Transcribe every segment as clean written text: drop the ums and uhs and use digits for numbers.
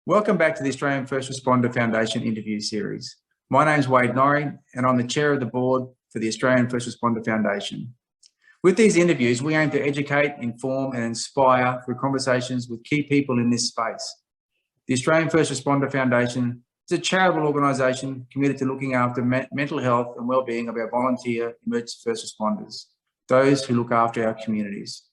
Welcome back to the Australian First Responder Foundation interview series. My name is Wade Norrie and I'm the chair of the board for the Australian First Responder Foundation. With these interviews, we aim to educate, inform and inspire through conversations with key people in this space. The Australian First Responder Foundation is a charitable organisation committed to looking after mental health and wellbeing of our volunteer emergency first responders, those who look after our communities.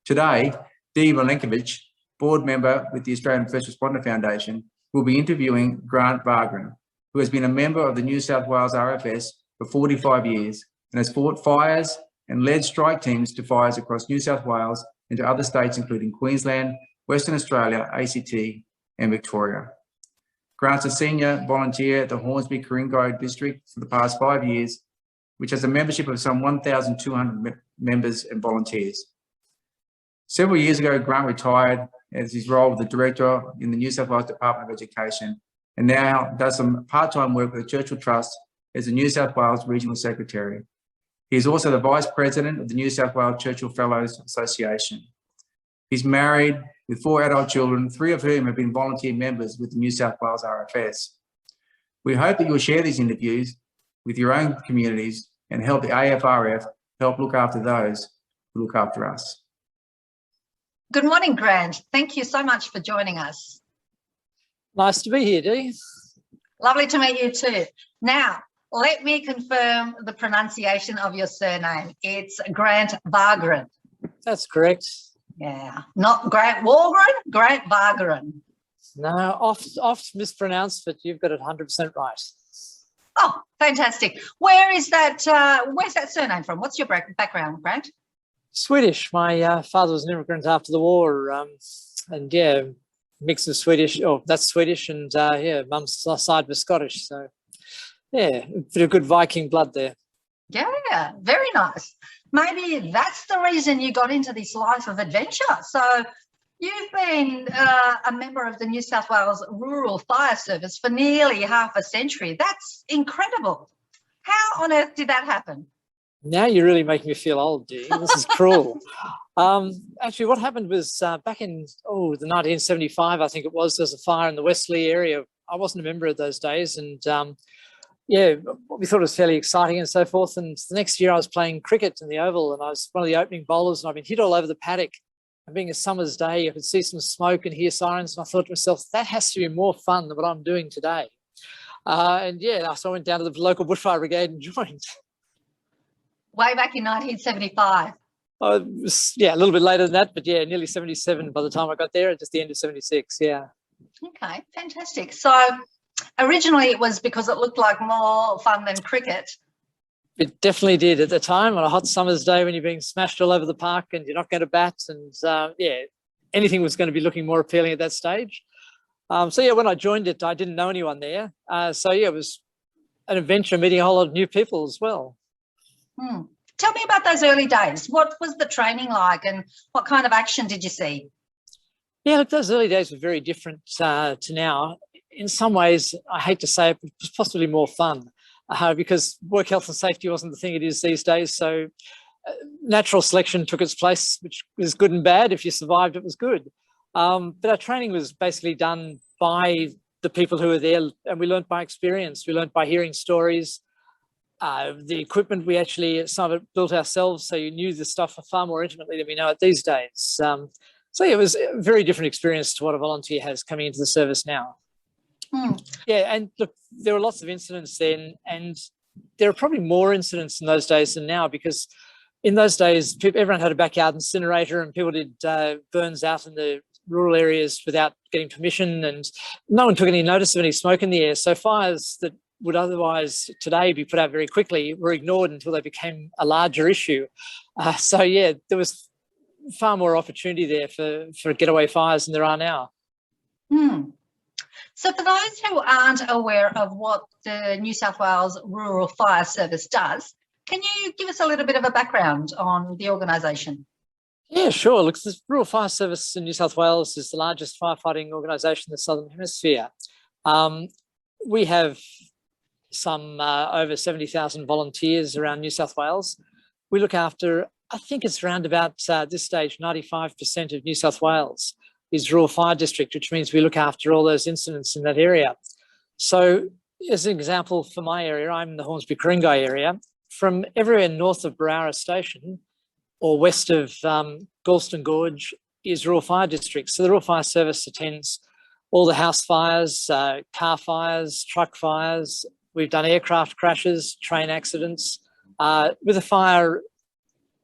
Today, Dee Milenkovic, board member with the Australian First Responder Foundation, will be interviewing Grant Wargren, who has been a member of the New South Wales RFS for 45 years and has fought fires and led strike teams to fires across New South Wales and to other states including Queensland, Western Australia, ACT and Victoria. Grant's a senior volunteer at the Hornsby-Ku-ring-gai district for the past 5 years, which has a membership of some 1,200 members and volunteers. Several years ago, Grant retired as his role with the director in the New South Wales Department of Education and now does some part-time work with the Churchill Trust as the New South Wales Regional Secretary. He is also the Vice President of the New South Wales Churchill Fellows Association. He's married with 4 adult children, 3 of whom have been volunteer members with the New South Wales RFS. We hope that you'll share these interviews with your own communities and help the AFRF help look after those who look after us. Good morning, Grant. Thank you so much for joining us. Nice to be here, Dee. Lovely to meet you too. Now, let me confirm the pronunciation of your surname. It's Grant Wargren. That's correct. Yeah, not Grant Wargren, Grant Wargren. No, oft mispronounced, but you've got it 100% right. Oh, fantastic. Where's that surname from? What's your background, Grant? Swedish. My father was an immigrant after the war, and yeah, mix of Swedish. Oh, that's Swedish, and yeah, mum's side was Scottish. So yeah, a bit of good Viking blood there. Yeah, very nice. Maybe that's the reason you got into this life of adventure. So you've been a member of the New South Wales Rural Fire Service for nearly half a century. That's incredible. How on earth did that happen? Now you're really making me feel old, Dee. This is cruel. Actually, what happened was back in the 1975, I think it was, there was a fire in the Wesley area. I wasn't a member of those days, and yeah, we thought it was fairly exciting and so forth. And the next year I was playing cricket in the Oval and I was one of the opening bowlers and I've been hit all over the paddock. And being a summer's day, I could see some smoke and hear sirens. And I thought to myself, that has to be more fun than what I'm doing today. And yeah, so I went down to the local bushfire brigade and joined. Way back in 1975. Yeah, a little bit later than that, but yeah, nearly 77 by the time I got there, at just the end of 76, yeah. Okay, fantastic. So originally it was because it looked like more fun than cricket. It definitely did at the time, on a hot summer's day when you're being smashed all over the park and you're not going to bat, and yeah, anything was going to be looking more appealing at that stage. So yeah, when I joined it, I didn't know anyone there. So yeah, it was an adventure, meeting a whole lot of new people as well. Tell me about those early days. What was the training like and what kind of action did you see? Yeah, look, those early days were very different to now. In some ways, I hate to say it, but it was possibly more fun because work health and safety wasn't the thing it is these days. So natural selection took its place, which was good and bad. If you survived, it was good. But our training was basically done by the people who were there, and we learned by experience. We learned by hearing stories. The equipment we actually, some of it built ourselves, so you knew the stuff far more intimately than we know it these days. So yeah, it was a very different experience to what a volunteer has coming into the service now. Yeah, and look, there were lots of incidents then, and there are probably more incidents in those days than now, because in those days, everyone had a backyard incinerator and people did burns out in the rural areas without getting permission, and no one took any notice of any smoke in the air. So fires that would otherwise today be put out very quickly were ignored until they became a larger issue. So yeah, there was far more opportunity there for getaway fires than there are now. So for those who aren't aware of what the New South Wales Rural Fire Service does, can you give us a little bit of a background on the organisation? Yeah, sure. Look, the Rural Fire Service in New South Wales is the largest firefighting organisation in the Southern Hemisphere. We have some over 70,000 volunteers around New South Wales. We look after, I think it's around about this stage, 95% of New South Wales. is Rural Fire District, which means we look after all those incidents in that area. So as an example, for my area, I'm in the Hornsby-Ku-ring-gai area. From everywhere north of Barara Station or west of Galston Gorge is Rural Fire District. So the Rural Fire Service attends all the house fires, car fires, truck fires. We've done aircraft crashes, train accidents, with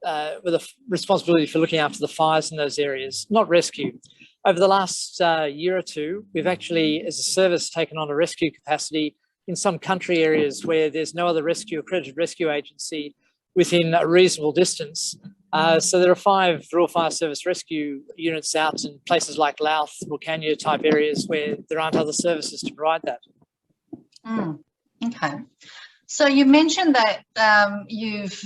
a responsibility for looking after the fires in those areas, not rescue. Over the last year or two, we've actually, as a service, taken on a rescue capacity in some country areas where there's no other accredited rescue agency within a reasonable distance. So there are 5 Rural Fire Service rescue units out in places like Louth, Wilcannia type areas where there aren't other services to provide that. Okay. So you mentioned that you've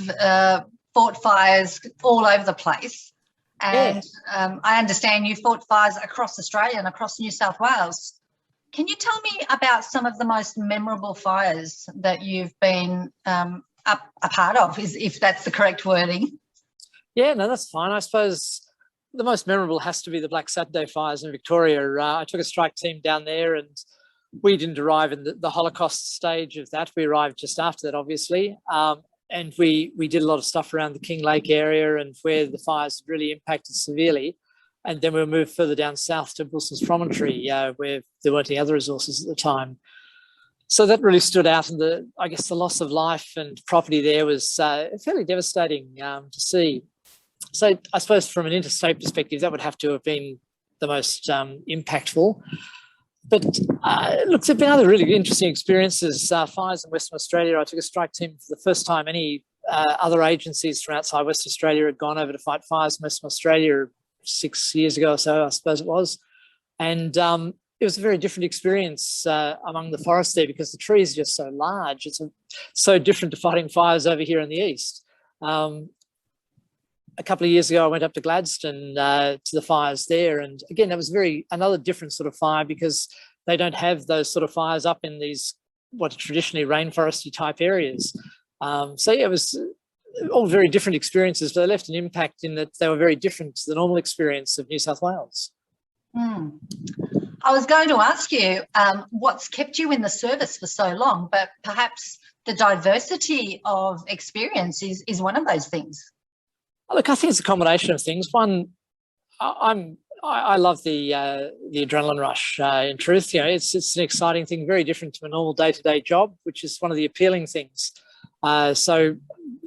fought fires all over the place. And I understand you fought fires across Australia and across New South Wales. Can you tell me about some of the most memorable fires that you've been a part of, if that's the correct wording? Yeah, no, that's fine. I suppose the most memorable has to be the Black Saturday fires in Victoria. I took a strike team down there, and we didn't arrive in the Holocaust stage of that. We arrived just after that, obviously. And we did a lot of stuff around the King Lake area and where the fires really impacted severely. And then we moved further down south to Wilson's Promontory, where there weren't any other resources at the time. So that really stood out, and I guess the loss of life and property there was fairly devastating to see. So I suppose from an interstate perspective, that would have to have been the most impactful. But look, there have been other really interesting experiences. Fires in Western Australia. I took a strike team for the first time any other agencies from outside Western Australia had gone over to fight fires in Western Australia 6 years ago or so, I suppose it was. And it was a very different experience among the forests there because the trees are just so large. It's so different to fighting fires over here in the east. A couple of years ago, I went up to Gladstone to the fires there. And again, that was another different sort of fire because they don't have those sort of fires up in these, what are traditionally rainforesty type areas. So yeah, it was all very different experiences, but they left an impact in that they were very different to the normal experience of New South Wales. I was going to ask you what's kept you in the service for so long, but perhaps the diversity of experience is one of those things. Look, I think it's a combination of things. One, I love the adrenaline rush. In truth, it's an exciting thing, very different to a normal day-to-day job, which is one of the appealing things. So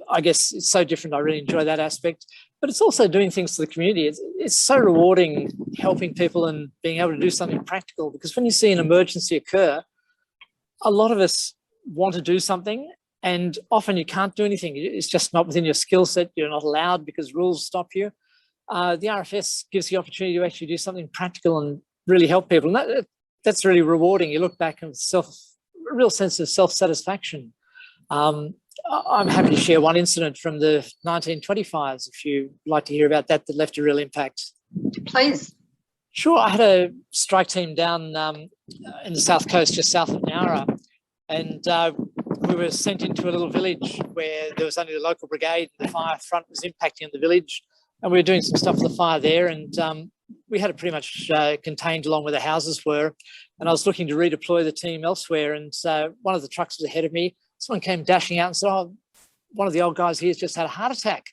I guess it's so different. I really enjoy that aspect. But it's also doing things to the community. It's so rewarding helping people and being able to do something practical, because when you see an emergency occur, a lot of us want to do something and often you can't do anything. It's just not within your skill set. You're not allowed because rules stop you. The RFS gives the opportunity to actually do something practical and really help people. And that's really rewarding. You look back and a real sense of self-satisfaction. I'm happy to share one incident from the 1920 fires, if you'd like to hear about that left a real impact. Please. Sure. I had a strike team down in the south coast, just south of Nowra, and we were sent into a little village where there was only the local brigade. The fire front was impacting on the village, and we were doing some stuff for the fire there, and we had it pretty much contained along where the houses were, and I was looking to redeploy the team elsewhere, and one of the trucks was ahead of me. Someone came dashing out and said, "Oh, one of the old guys here has just had a heart attack."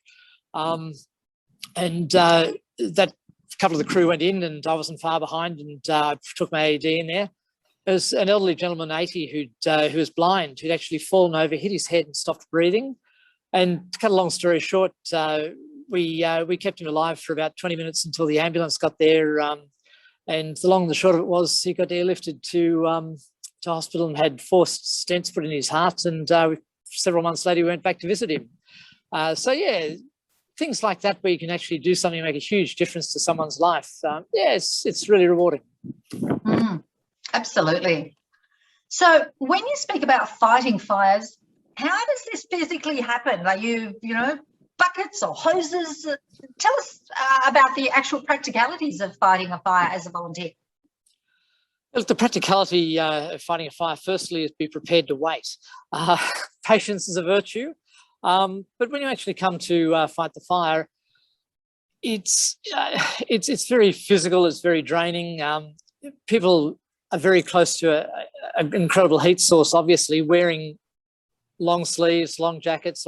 That couple of the crew went in, and I wasn't far behind, and took my AED in there. There was an elderly gentleman, 80, who was blind, who'd actually fallen over, hit his head and stopped breathing. And to cut a long story short, we kept him alive for about 20 minutes until the ambulance got there. And the long and the short of it was he got airlifted to hospital and had forced stents put in his heart, and several months later we went back to visit him. So yeah, things like that where you can actually do something and make a huge difference to someone's life. It's really rewarding. Absolutely. So when you speak about fighting fires, how does this physically happen? Are you buckets or hoses? Tell us about the actual practicalities of fighting a fire as a volunteer. Look, the practicality of fighting a fire, firstly, is be prepared to wait. Patience is a virtue. But when you actually come to fight the fire, it's very physical. It's very draining. People are very close to an incredible heat source, obviously, wearing long sleeves, long jackets,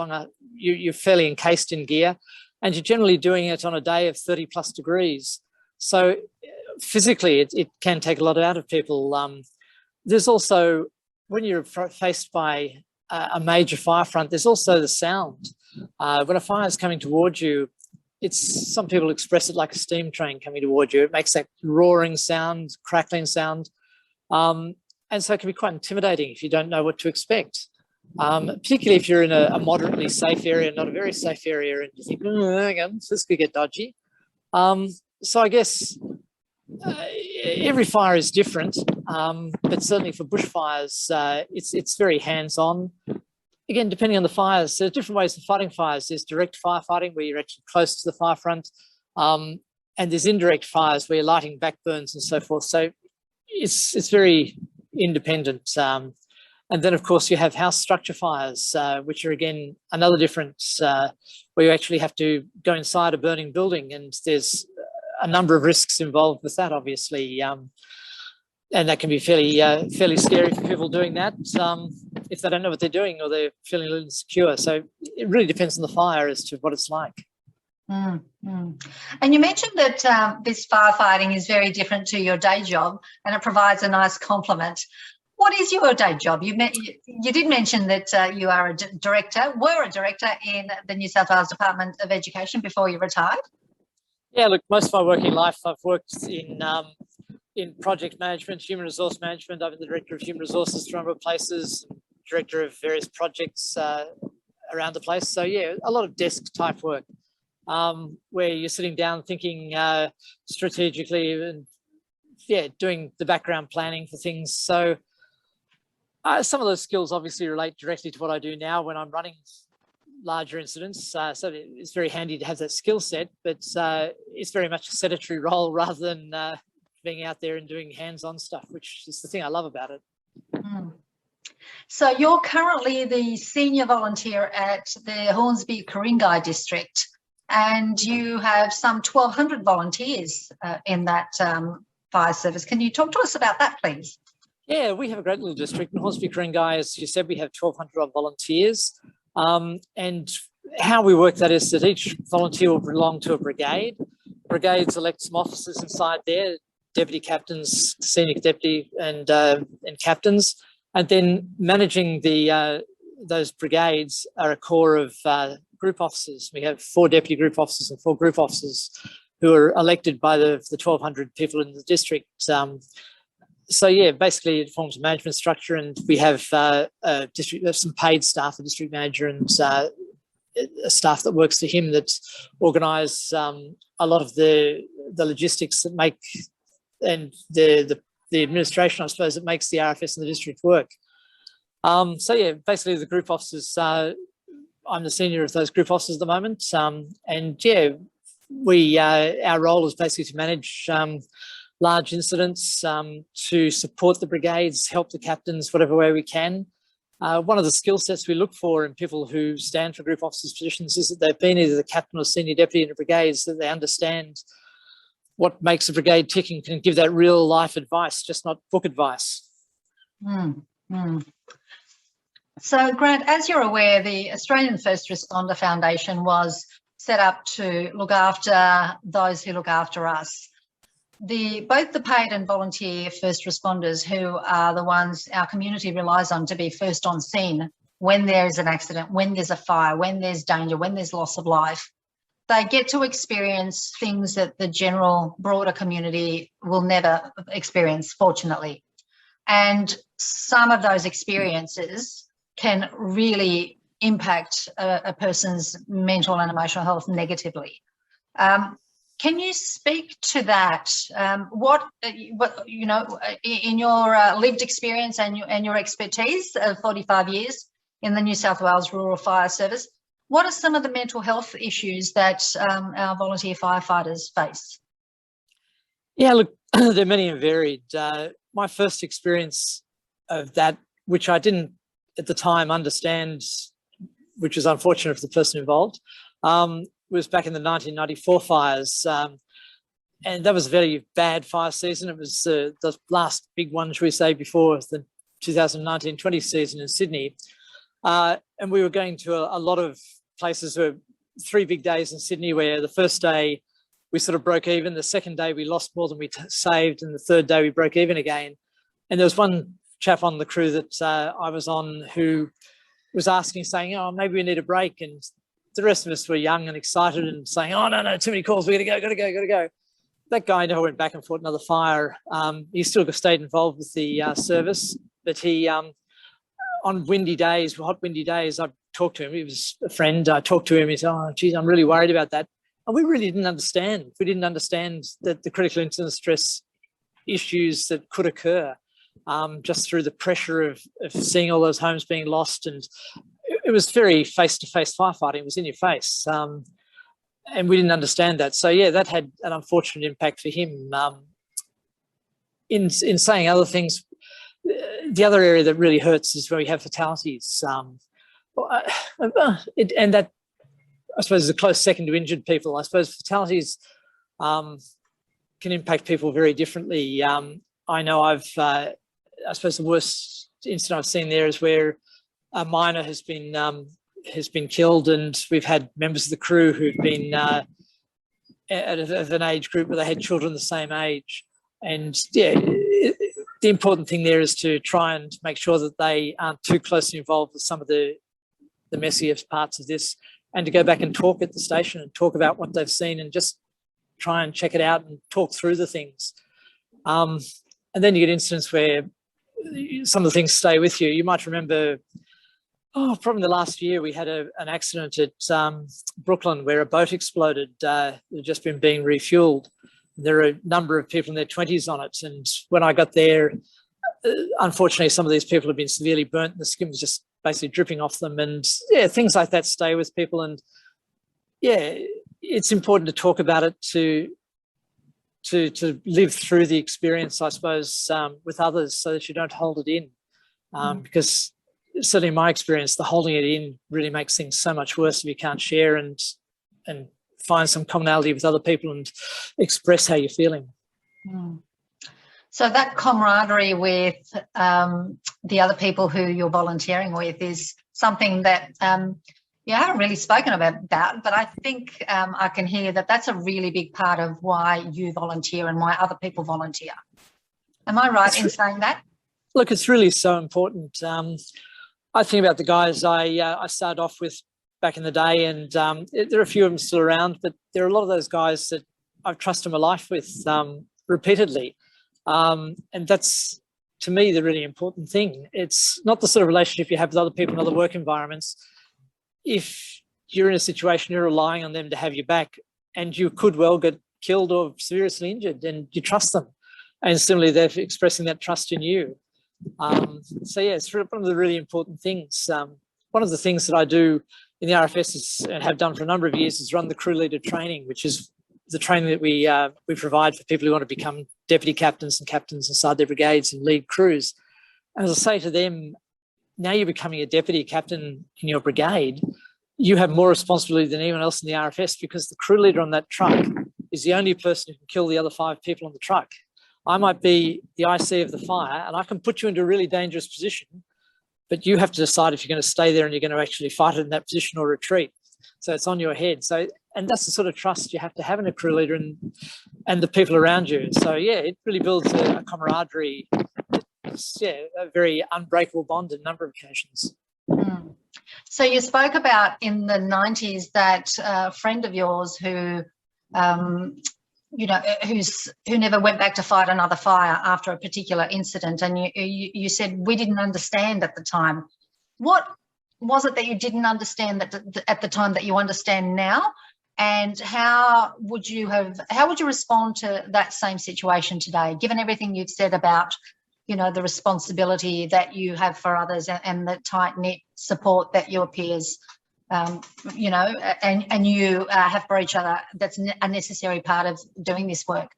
you're fairly encased in gear, and you're generally doing it on a day of 30 plus degrees. So physically, it can take a lot out of people. There's also, when you're faced by a major fire front, there's also the sound. When a fire is coming towards you, some people express it like a steam train coming towards you. It makes that roaring sound, crackling sound. And so it can be quite intimidating if you don't know what to expect. Particularly if you're in a moderately safe area, not a very safe area, and you think, hang on, this could get dodgy. So I guess every fire is different, but certainly for bushfires, it's very hands-on. Again, depending on the fires, there are different ways of fighting fires. There's direct firefighting, where you're actually close to the fire front, and there's indirect fires where you're lighting backburns and so forth. So it's very independent. And then, of course, you have house structure fires, which are, again, another difference, where you actually have to go inside a burning building, and there's a number of risks involved with that, obviously. And that can be fairly scary for people doing that if they don't know what they're doing or they're feeling a little insecure. So it really depends on the fire as to what it's like. And you mentioned that this firefighting is very different to your day job, and it provides a nice complement. What is your day job? You did mention that you are were a director in the New South Wales Department of Education before you retired. Yeah, look, most of my working life I've worked in project management, human resource management. I've been the director of human resources for a number of places, director of various projects around the place. So yeah, a lot of desk type work, where you're sitting down thinking strategically and doing the background planning for things. So some of those skills obviously relate directly to what I do now when I'm running larger incidents. So it's very handy to have that skill set, but it's very much a sedentary role rather than being out there and doing hands-on stuff, which is the thing I love about it. So you're currently the senior volunteer at the Hornsby Ku-ring-gai district, and you have some 1,200 volunteers in that fire service. Can you talk to us about that, please? Yeah, we have a great little district in Hornsby Ku-ring-gai. As you said, we have 1,200 volunteers. And how we work that is that each volunteer will belong to a brigade. Brigades elect some officers inside there, deputy captains, senior deputy, and captains. And then managing those brigades are a corps of group officers. We have 4 deputy group officers and 4 group officers who are elected by the 1,200 people in the district. So yeah, basically it forms a management structure, and we have some paid staff, a district manager, and a staff that works for him that organise a lot of the logistics that make, and the administration, I suppose, that makes the RFS and the district work. So yeah, basically the group officers, I'm the senior of those group officers at the moment, and yeah, our role is basically to manage large incidents, to support the brigades, help the captains whatever way we can. One of the skill sets we look for in people who stand for group officers positions is that they've been either the captain or senior deputy in a brigade, so that they understand what makes a brigade tick and can give that real life advice, just not book advice. So Grant, as you're aware, the Australian First Responder Foundation was set up to look after those who look after us. Both the paid and volunteer first responders, who are the ones our community relies on to be first on scene when there is an accident, when there's a fire, when there's danger, when there's loss of life, they get to experience things that the general broader community will never experience, fortunately. And some of those experiences can really impact a person's mental and emotional health negatively. Can you speak to that? What you know, in your lived experience and your expertise of 45 years in the New South Wales Rural Fire Service, what are some of the mental health issues that our volunteer firefighters face? Yeah, look, they're many and varied. My first experience of that, which I didn't at the time understand, which is unfortunate for the person involved, was back in the 1994 fires. And that was a very bad fire season. It was the last big one, shall we say, before the 2019-20 season in Sydney. And we were going to a lot of places. Where 3 big days in Sydney, where the first day we sort of broke even, the second day we lost more than we saved, and the third day we broke even again. And there was one chap on the crew that I was on who was asking, saying, oh, maybe we need a break. And the rest of us were young and excited and saying, oh, no, too many calls, we got to go. That guy never went back and fought another fire. He still stayed involved with the service, but he, on windy days, hot windy days, I talked to him. He was a friend. I talked to him. He said, oh, geez, I'm really worried about that. And we really didn't understand. We didn't understand that the critical incident stress issues that could occur just through the pressure of seeing all those homes being lost. And it was very face-to-face firefighting. It was in your face. And we didn't understand that. So, yeah, that had an unfortunate impact for him. In saying other things, the other area that really hurts is where we have fatalities. And that, I suppose, is a close second to injured people. I suppose fatalities can impact people very differently. I know I suppose the worst incident I've seen there is where a miner has been killed, and we've had members of the crew who've been of an age group where they had children the same age. And yeah, the important thing there is to try and make sure that they aren't too closely involved with some of the messiest parts of this, and to go back and talk at the station and talk about what they've seen and just try and check it out and talk through the things. And then you get incidents where some of the things stay with you. You might remember, probably the last year we had an accident at Brooklyn where a boat exploded. It had just been being refueled. There are a number of people in their 20s on it. And when I got there, unfortunately, some of these people have been severely burnt and the skin was just basically dripping off them. And yeah, things like that stay with people. And yeah, it's important to talk about it, to live through the experience, I suppose, with others, so that you don't hold it in. Because certainly in my experience, the holding it in really makes things so much worse if you can't share and find some commonality with other people and express how you're feeling. So that camaraderie with the other people who you're volunteering with is something that you haven't really spoken about, but I think I can hear that that's a really big part of why you volunteer and why other people volunteer. Am I right in saying that? Look, it's really so important. I think about the guys I started off with back in the day, and there are a few of them still around, but there are a lot of those guys that I've trusted my life with repeatedly. And that's, to me, the really important thing. It's not the sort of relationship you have with other people in other work environments. If you're in a situation, you're relying on them to have your back, and you could well get killed or seriously injured, and you trust them. And similarly, they're expressing that trust in you. So yeah, it's one of the really important things. One of the things that I do in the RFS and have done for a number of years is run the crew leader training, which is the training that we provide for people who want to become deputy captains and captains inside their brigades and lead crews. And as I say to them, now you're becoming a deputy captain in your brigade, you have more responsibility than anyone else in the RFS, because the crew leader on that truck is the only person who can kill the other 5 people on the truck. I might be the IC of the fire and I can put you into a really dangerous position, but you have to decide if you're going to stay there and you're going to actually fight it in that position or retreat. So it's on your head. So, and that's the sort of trust you have to have in a crew leader and the people around you. So yeah, it really builds a camaraderie. It's, yeah, a very unbreakable bond in a number of occasions. So you spoke about in the 90s that a friend of yours who, who never went back to fight another fire after a particular incident, and you said we didn't understand at the time. What was it that you didn't understand at the time that you understand now? And how would you respond to that same situation today, given everything you've said about, the responsibility that you have for others and the tight-knit support that your peers, and you have for each other? That's a necessary part of doing this work.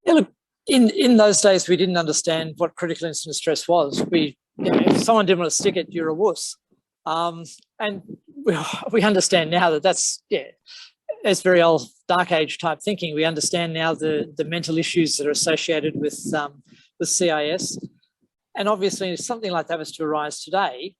Yeah, look, in those days, we didn't understand what critical incident stress was. If someone didn't want to stick it, you're a wuss. And we understand now that that's it's very old dark age type thinking. We understand now the mental issues that are associated with CIS. And obviously, if something like that was to arise today,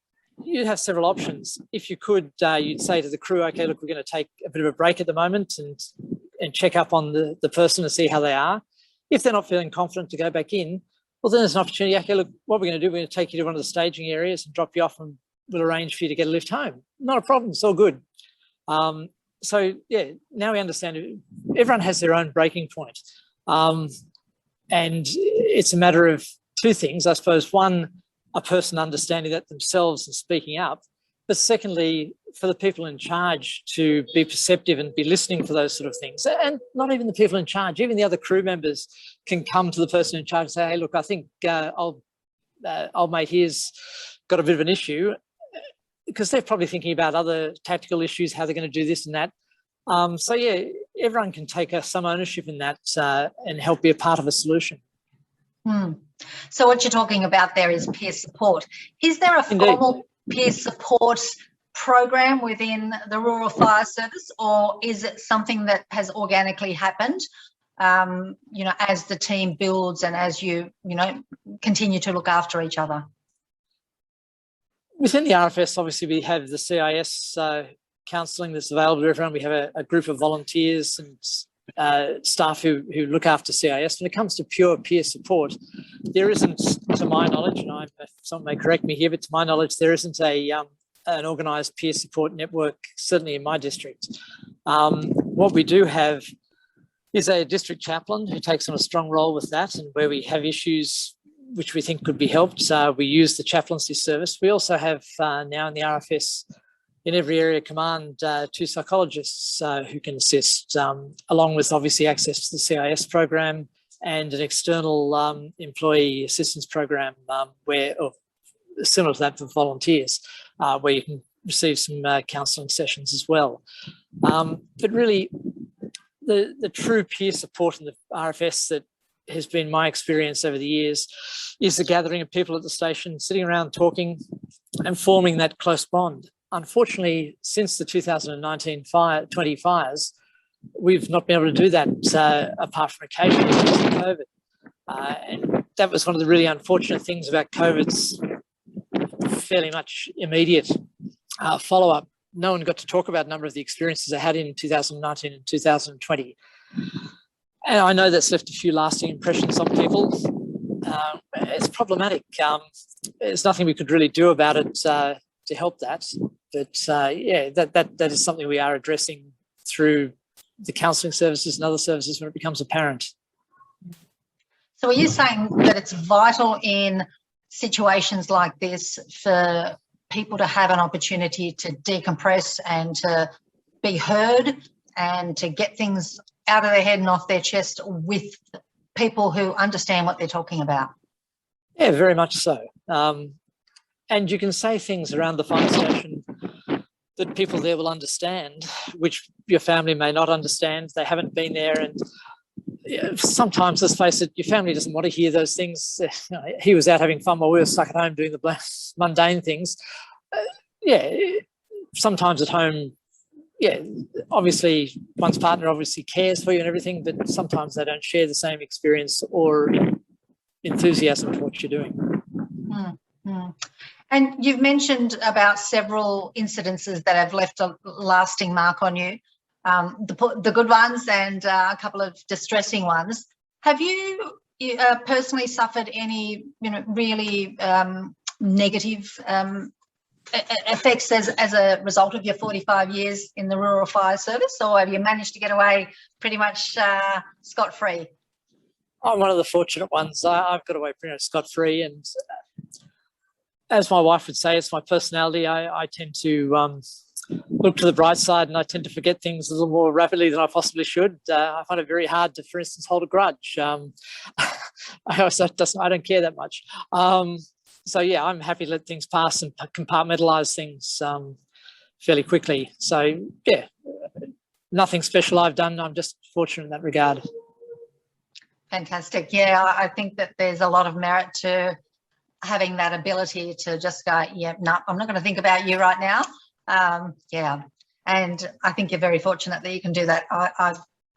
you'd have several options. If you could, you'd say to the crew, okay, look, we're going to take a bit of a break at the moment and check up on the person to see how they are. If they're not feeling confident to go back in, well, then there's an opportunity. Okay, look, what we're going to do, we're going to take you to one of the staging areas and drop you off, and we'll arrange for you to get a lift home. Not a problem. It's all good. So, yeah, now we understand everyone has their own breaking point. And it's a matter of two things, I suppose. One, a person understanding that themselves and speaking up. But secondly, for the people in charge to be perceptive and be listening for those sort of things. And not even the people in charge, even the other crew members can come to the person in charge and say, hey, look, I think old mate here's got a bit of an issue, because they're probably thinking about other tactical issues, how they're going to do this and that. So, yeah, everyone can take some ownership in that and help be a part of a solution. So what you're talking about there is peer support. Is there a formal peer support program within the Rural Fire Service, or is it something that has organically happened, as the team builds and as you continue to look after each other? Within the RFS, obviously, we have the CIS counselling that's available to everyone. We have a group of volunteers and staff who look after CIS. When it comes to pure peer support, there isn't, to my knowledge, and someone may correct me here, but to my knowledge, there isn't an organised peer support network, certainly in my district. What we do have is a district chaplain who takes on a strong role with that, and where we have issues which we think could be helped, we use the chaplaincy service. We also have now in the RFS, in every area command, 2 psychologists who can assist, along with obviously access to the CIS program and an external employee assistance program similar to that for volunteers, where you can receive some counselling sessions as well. But really, the true peer support in the RFS that has been my experience over the years is the gathering of people at the station, sitting around talking and forming that close bond. Unfortunately, since the 2019 20 fires, we've not been able to do that apart from occasionally because of COVID. And that was one of the really unfortunate things about COVID's fairly much immediate follow-up. No one got to talk about a number of the experiences they had in 2019 and 2020. And I know that's left a few lasting impressions on people. It's problematic. There's nothing we could really do about it to help that. But that is something we are addressing through the counselling services and other services when it becomes apparent. So are you saying that it's vital in situations like this for people to have an opportunity to decompress and to be heard and to get things out of their head and off their chest with people who understand what they're talking about? Yeah, very much so. And you can say things around the fire station that people there will understand, which your family may not understand. They haven't been there. And sometimes, let's face it, your family doesn't want to hear those things. He was out having fun while we were stuck at home doing the mundane things. Sometimes at home, obviously one's partner obviously cares for you and everything, but sometimes they don't share the same experience or enthusiasm for what you're doing. And you've mentioned about several incidences that have left a lasting mark on you, the good ones and a couple of distressing ones. Have you personally suffered any, really negative effects as a result of your 45 years in the Rural Fire Service, or have you managed to get away pretty much scot-free? I'm one of the fortunate ones. I've got away pretty much scot-free, and as my wife would say, it's my personality. I tend to look to the bright side, and I tend to forget things a little more rapidly than I possibly should. I find it very hard to, for instance, hold a grudge. I don't care that much. So, I'm happy to let things pass and compartmentalise things fairly quickly. So, nothing special I've done. I'm just fortunate in that regard. Fantastic. Yeah, I think that there's a lot of merit to having that ability to just go, yeah, no, I'm not going to think about you right now. Yeah, and I think you're very fortunate that you can do that.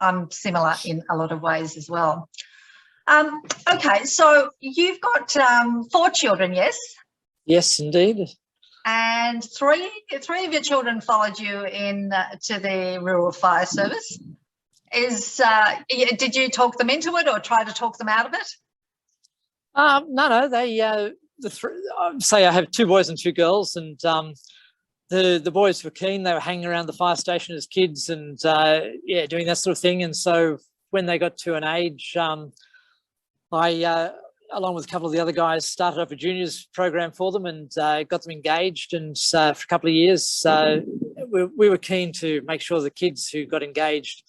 I'm similar in a lot of ways as well. Okay, so you've got 4 children, yes? Yes, indeed. And three of your children followed you in to the Rural Fire Service. Did you talk them into it or try to talk them out of it? No, they say I have 2 boys and 2 girls, and the boys were keen. They were hanging around the fire station as kids, and doing that sort of thing. And so when they got to an age, I, along with a couple of the other guys, started up a juniors program for them and got them engaged. And for a couple of years, we were keen to make sure the kids who got engaged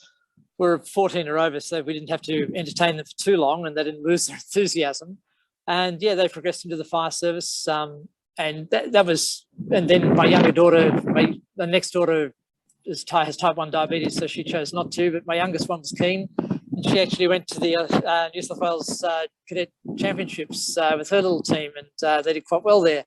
were 14 or over, so we didn't have to entertain them for too long and they didn't lose their enthusiasm. And yeah, they progressed into the fire service. And that was, and then my younger daughter, the next daughter has type 1 diabetes, so she chose not to, but my youngest one was keen. And she actually went to the New South Wales Cadet Championships with her little team, and they did quite well there.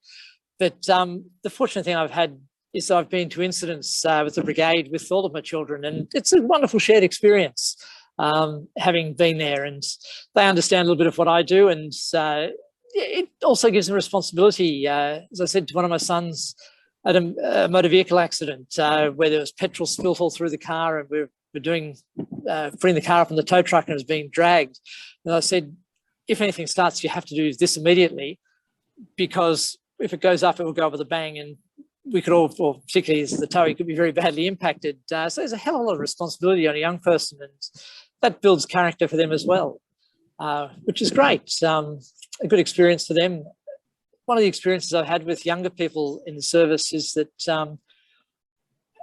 But the fortunate thing I've had is I've been to incidents with the brigade with all of my children, and it's a wonderful shared experience having been there, and they understand a little bit of what I do, and it also gives them responsibility. As I said to one of my sons at a motor vehicle accident where there was petrol spill all through the car, and we're doing freeing the car up in the tow truck and it was being dragged. And I said, if anything starts, you have to do this immediately, because if it goes up, it will go up with a bang, and we could all, or particularly as the towee, could be very badly impacted. So there's a hell of a lot of responsibility on a young person, and that builds character for them as well, which is great. A good experience for them. One of the experiences I've had with younger people in the service is that,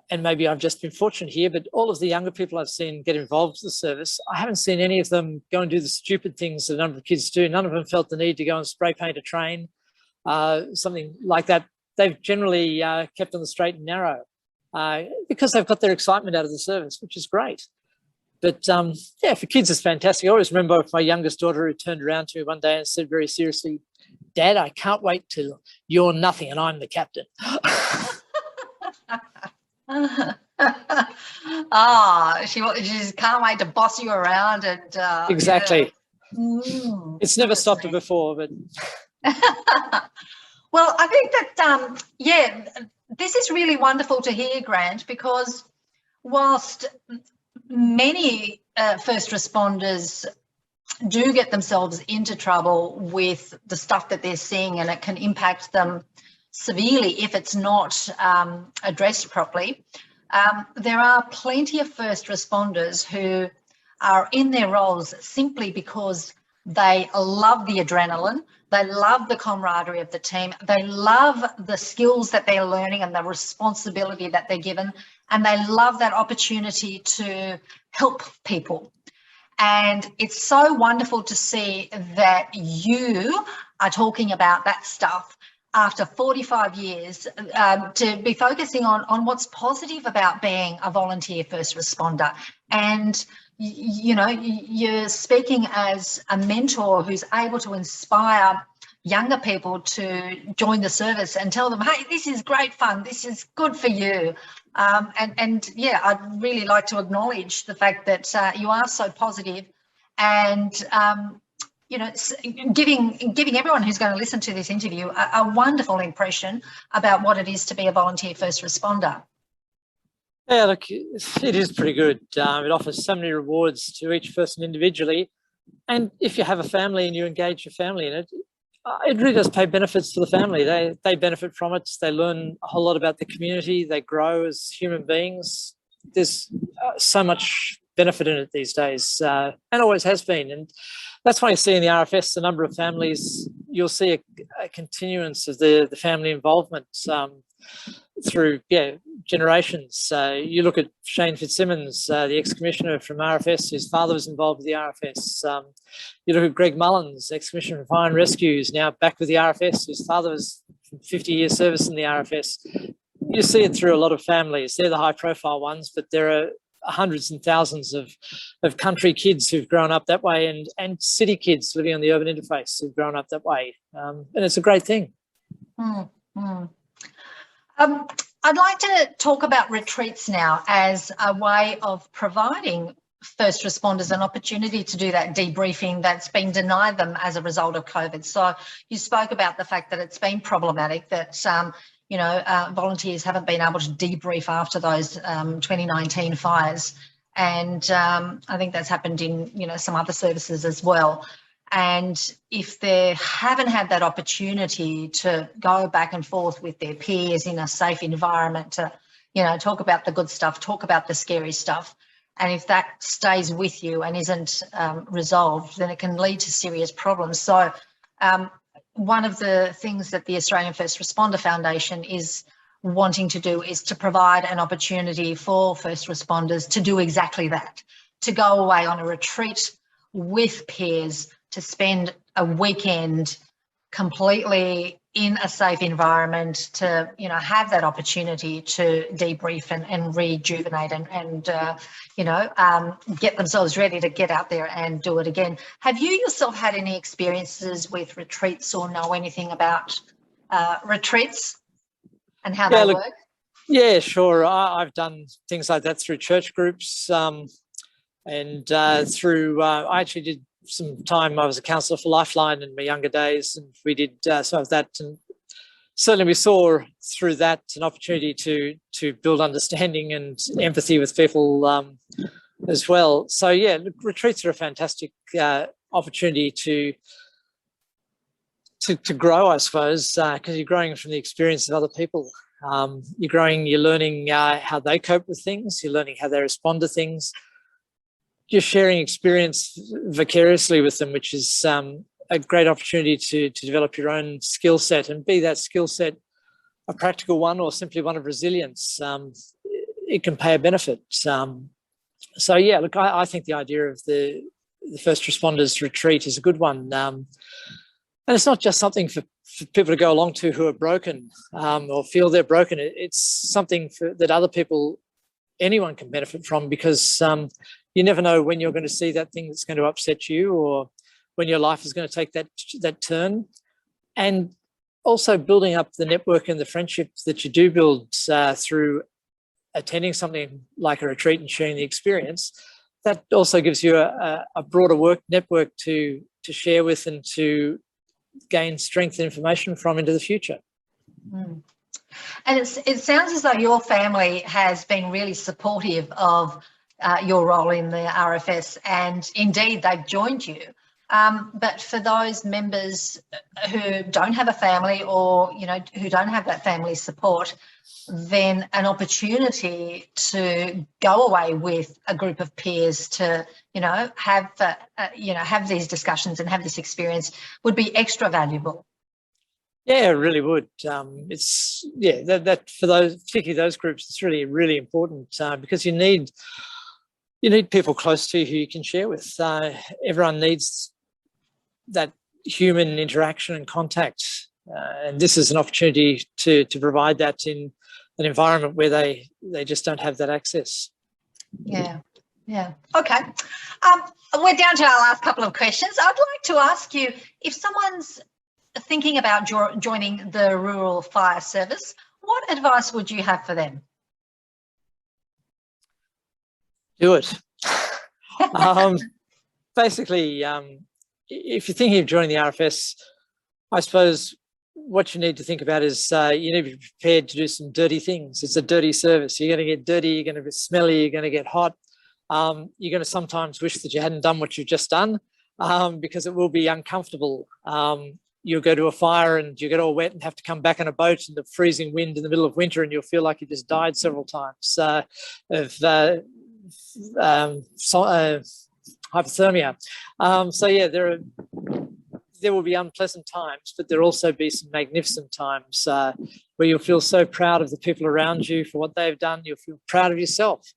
and maybe I've just been fortunate here, but all of the younger people I've seen get involved with the service, I haven't seen any of them go and do the stupid things that a number of kids do. None of them felt the need to go and spray paint a train, something like that. They've generally kept on the straight and narrow because they've got their excitement out of the service, which is great. But yeah, for kids, it's fantastic. I always remember my youngest daughter who turned around to me one day and said very seriously, "Dad, I can't wait till you're nothing and I'm the captain." She just can't wait to boss you around and exactly. Yeah. It's never stopped her before, but well, I think that this is really wonderful to hear, Grant, because whilst many first responders do get themselves into trouble with the stuff that they're seeing, and it can impact them severely if it's not addressed properly. There are plenty of first responders who are in their roles simply because they love the adrenaline, they love the camaraderie of the team, they love the skills that they're learning and the responsibility that they're given, and they love that opportunity to help people. And it's so wonderful to see that you are talking about that stuff after 45 years, to be focusing on what's positive about being a volunteer first responder. And, you know, you're speaking as a mentor who's able to inspire younger people to join the service and tell them, hey, this is great fun, this is good for you. And yeah, I'd really like to acknowledge the fact that you are so positive and, you know, giving everyone who's going to listen to this interview a wonderful impression about what it is to be a volunteer first responder. yeah, look, it is pretty good. It offers so many rewards to each person individually. And if you have a family and you engage your family in it, it really does pay benefits to the family. They benefit from it. They learn a whole lot about the community. They grow as human beings. There's so much benefit in it these days, and always has been. And that's why you see in the RFS a number of families, you'll see a continuance of the family involvement through generations. You look at Shane Fitzsimmons, the ex-commissioner from RFS, whose father was involved with the RFS. You look at Greg Mullins, ex-commissioner from Fire and Rescue, who's now back with the RFS, whose father was from 50 years service in the RFS. You see it through a lot of families. They're the high-profile ones, but there are hundreds and thousands of country kids who've grown up that way, and city kids living on the urban interface who've grown up that way. And it's a great thing. I'd like to talk about retreats now as a way of providing first responders an opportunity to do that debriefing that's been denied them as a result of COVID. So you spoke about the fact that it's been problematic, that volunteers haven't been able to debrief after those 2019 fires, and I think that's happened in some other services as well. And if they haven't had that opportunity to go back and forth with their peers in a safe environment to, talk about the good stuff, talk about the scary stuff, and if that stays with you and isn't resolved, then it can lead to serious problems. So one of the things that the Australian First Responder Foundation is wanting to do is to provide an opportunity for first responders to do exactly that, to go away on a retreat with peers, to spend a weekend completely in a safe environment, to have that opportunity to debrief and rejuvenate and get themselves ready to get out there and do it again. Have you yourself had any experiences with retreats or know anything about retreats and how they work? Yeah, sure. I've done things like that through church groups, and through I actually did some time. I was a counsellor for Lifeline in my younger days, and we did some of that. And certainly, we saw through that an opportunity to build understanding and empathy with people as well. So yeah, retreats are a fantastic opportunity to grow, I suppose, because you're growing from the experience of other people. You're learning how they cope with things. You're learning how they respond to things. You're sharing experience vicariously with them, which is a great opportunity to develop your own skill set, and be that skill set a practical one or simply one of resilience. It can pay a benefit. So yeah, look, I think the idea of the first responders retreat is a good one. And it's not just something for people to go along to who are broken or feel they're broken. It's something that other people, anyone can benefit from, because you never know when you're going to see that thing that's going to upset you, or when your life is going to take that turn. And also building up the network and the friendships that you do build through attending something like a retreat and sharing the experience, that also gives you a broader network to share with and to gain strength and information from into the future. Mm. And it sounds as though your family has been really supportive of your role in the RFS, and indeed they've joined you. But for those members who don't have a family, or who don't have that family support, then an opportunity to go away with a group of peers to have these discussions and have this experience would be extra valuable. Yeah, it really would. It's that for those, particularly those groups, it's really, really important because you need people close to you who you can share with. Everyone needs that human interaction and contact, and this is an opportunity to provide that in an environment where they just don't have that access. Yeah. Okay. We're down to our last couple of questions. I'd like to ask you, if someone's thinking about joining the Rural Fire Service, what advice would you have for them? Do it. Basically, if you're thinking of joining the RFS, I suppose what you need to think about is you need to be prepared to do some dirty things. It's a dirty service. You're going to get dirty, you're going to be smelly, you're going to get hot. You're going to sometimes wish that you hadn't done what you've just done because it will be uncomfortable. You'll go to a fire and you get all wet and have to come back in a boat in the freezing wind in the middle of winter, and you'll feel like you just died several times of hypothermia. So yeah, there will be unpleasant times, but there'll also be some magnificent times where you'll feel so proud of the people around you for what they've done. You'll feel proud of yourself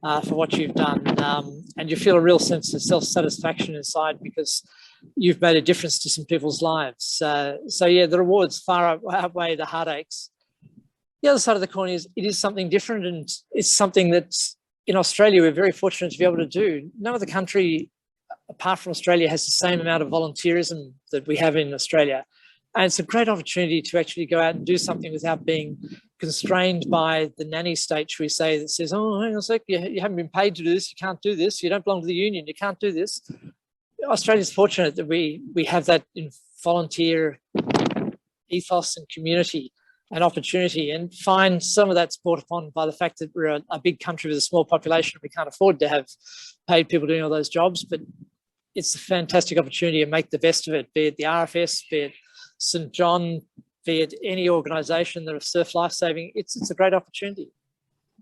for what you've done, and you feel a real sense of self-satisfaction inside because you've made a difference to some people's lives. So yeah, the rewards far outweigh the heartaches. The other side of the coin is it is something different, and it's something that's in Australia, we're very fortunate to be able to do. No other country apart from Australia has the same amount of volunteerism that we have in Australia. And it's a great opportunity to actually go out and do something without being constrained by the nanny state, shall we say, that says, oh, hang on a sec, you haven't been paid to do this, you can't do this, you don't belong to the union, you can't do this. Australia's fortunate that we have that in volunteer ethos and community and opportunity, and find some of that's brought upon by the fact that we're a big country with a small population. We can't afford to have paid people doing all those jobs, but it's a fantastic opportunity to make the best of it, be it the RFS, be it St. John, be it any organisation that are surf lifesaving. It's a great opportunity.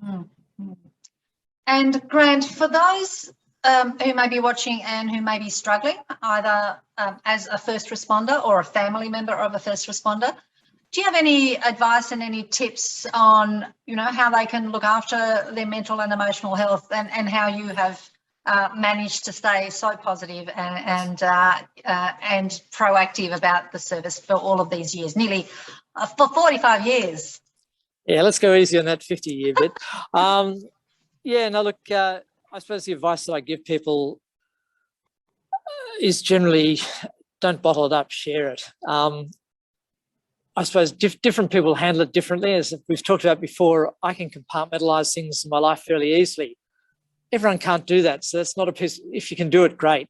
Mm-hmm. And Grant, for those who may be watching and who may be struggling, either as a first responder or a family member of a first responder, do you have any advice and any tips on, how they can look after their mental and emotional health, and how you have managed to stay so positive and proactive about the service for all of these years, nearly for 45 years? Yeah, let's go easy on that 50-year bit. I suppose the advice that I give people is generally don't bottle it up, share it. I suppose different people handle it differently. As we've talked about before, I can compartmentalise things in my life fairly easily. Everyone can't do that, so that's not a piece. If you can do it, great.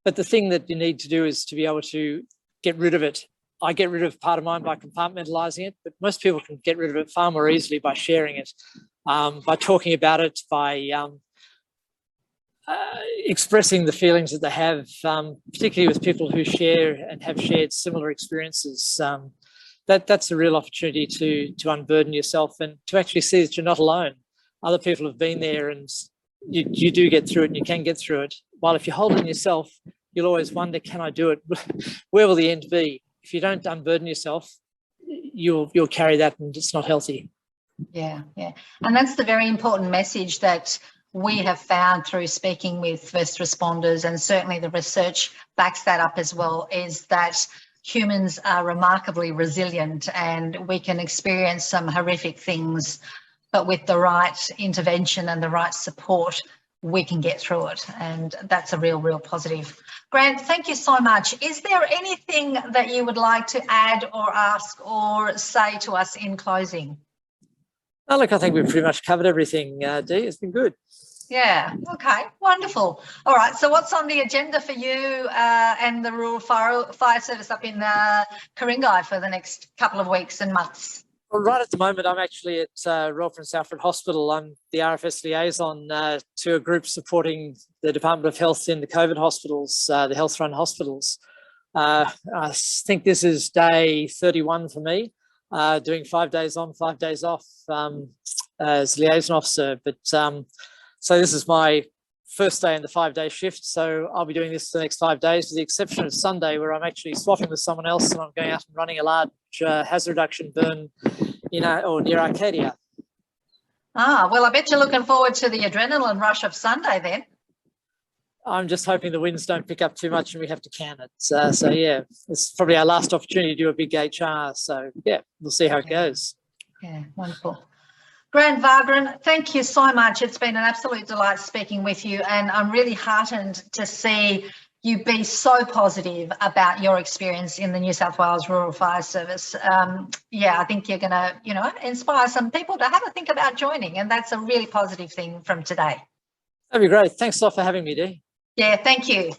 But the thing that you need to do is to be able to get rid of it. I get rid of part of mine by compartmentalising it, but most people can get rid of it far more easily by sharing it, by talking about it, by expressing the feelings that they have, particularly with people who share and have shared similar experiences. That's a real opportunity to unburden yourself and to actually see that you're not alone. Other people have been there, and you do get through it, and you can get through it. While if you hold it in yourself, you'll always wonder, can I do it? Where will the end be? If you don't unburden yourself, you'll carry that, and it's not healthy. Yeah. And that's the very important message that we have found through speaking with first responders, and certainly the research backs that up as well, is that humans are remarkably resilient, and we can experience some horrific things, but with the right intervention and the right support, we can get through it. And that's a real positive. Grant, thank you so much. Is there anything that you would like to add or ask or say to us in closing? Oh, look, I think we've pretty much covered everything, Dee. It's been good. Yeah, okay, wonderful. All right, so what's on the agenda for you and the Rural Fire Service up in Ku-ring-gai for the next couple of weeks and months? Well, right at the moment, I'm actually at Royal Prince Alfred Hospital. I'm the RFS liaison to a group supporting the Department of Health in the COVID hospitals, the health run hospitals. I think this is day 31 for me, doing 5 days on, 5 days off as liaison officer. But so this is my first day in the 5-day shift. So I'll be doing this for the next 5 days, with the exception of Sunday, where I'm actually swapping with someone else, and I'm going out and running a large hazard reduction burn near Arcadia. Well, I bet you're looking forward to the adrenaline rush of Sunday then. I'm just hoping the winds don't pick up too much and we have to can it. So yeah, it's probably our last opportunity to do a big HR. So yeah, we'll see how it goes. Yeah, wonderful. Grant Wargren, thank you so much. It's been an absolute delight speaking with you, and I'm really heartened to see you be so positive about your experience in the New South Wales Rural Fire Service. I think you're going to, inspire some people to have a think about joining, and that's a really positive thing from today. That'd be great. Thanks a lot for having me, Dee. Yeah, thank you.